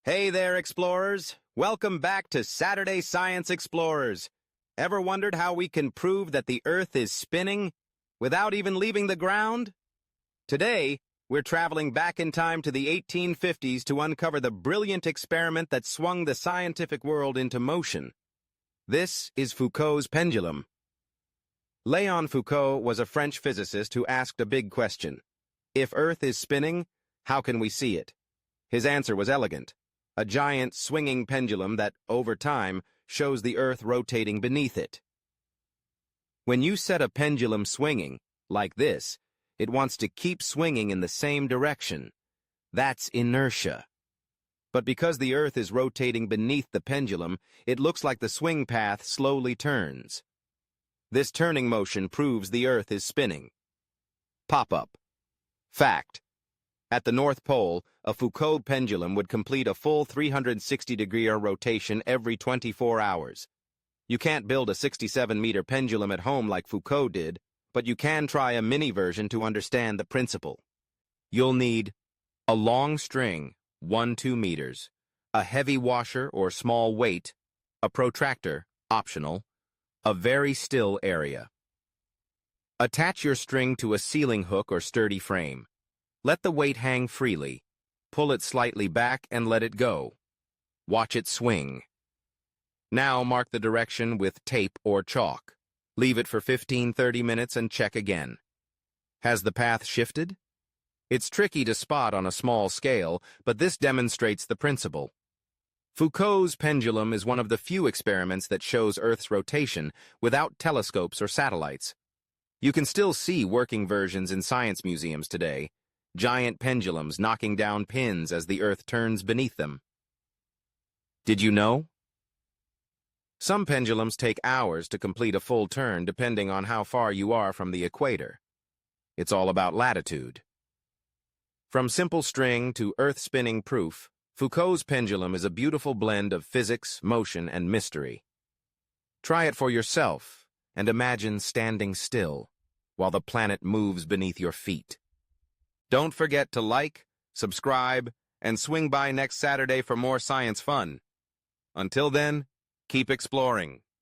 Hey there, explorers! Welcome back to Saturday Science Explorers. Ever wondered how we can prove that the Earth is spinning without even leaving the ground? Today, we're traveling back in time to the 1850s to uncover the brilliant experiment that swung the scientific world into motion. This is Foucault's pendulum. Léon Foucault was a French physicist who asked a big question. If Earth is spinning, how can we see it? His answer was elegant. A giant swinging pendulum that, over time, shows the Earth rotating beneath it. When you set a pendulum swinging, like this, it wants to keep swinging in the same direction. That's inertia. But because the Earth is rotating beneath the pendulum, it looks like the swing path slowly turns. This turning motion proves the Earth is spinning. Pop-up. Fact. At the North Pole, a Foucault pendulum would complete a full 360-degree rotation every 24 hours. You can't build a 67-meter pendulum at home like Foucault did, but you can try a mini version to understand the principle. You'll need a long string, 1-2 meters, a heavy washer or small weight, a protractor, optional, a very still area. Attach your string to a ceiling hook or sturdy frame. Let the weight hang freely. Pull it slightly back and let it go. Watch it swing. Now mark the direction with tape or chalk. Leave it for 15-30 minutes and check again. Has the path shifted? It's tricky to spot on a small scale, but this demonstrates the principle. Foucault's pendulum is one of the few experiments that shows Earth's rotation without telescopes or satellites. You can still see working versions in science museums today. Giant pendulums knocking down pins as the Earth turns beneath them. Did you know? Some pendulums take hours to complete a full turn depending on how far you are from the equator. It's all about latitude. From simple string to Earth-spinning proof, Foucault's pendulum is a beautiful blend of physics, motion, and mystery. Try it for yourself and imagine standing still while the planet moves beneath your feet. Don't forget to like, subscribe, and swing by next Saturday for more science fun. Until then, keep exploring.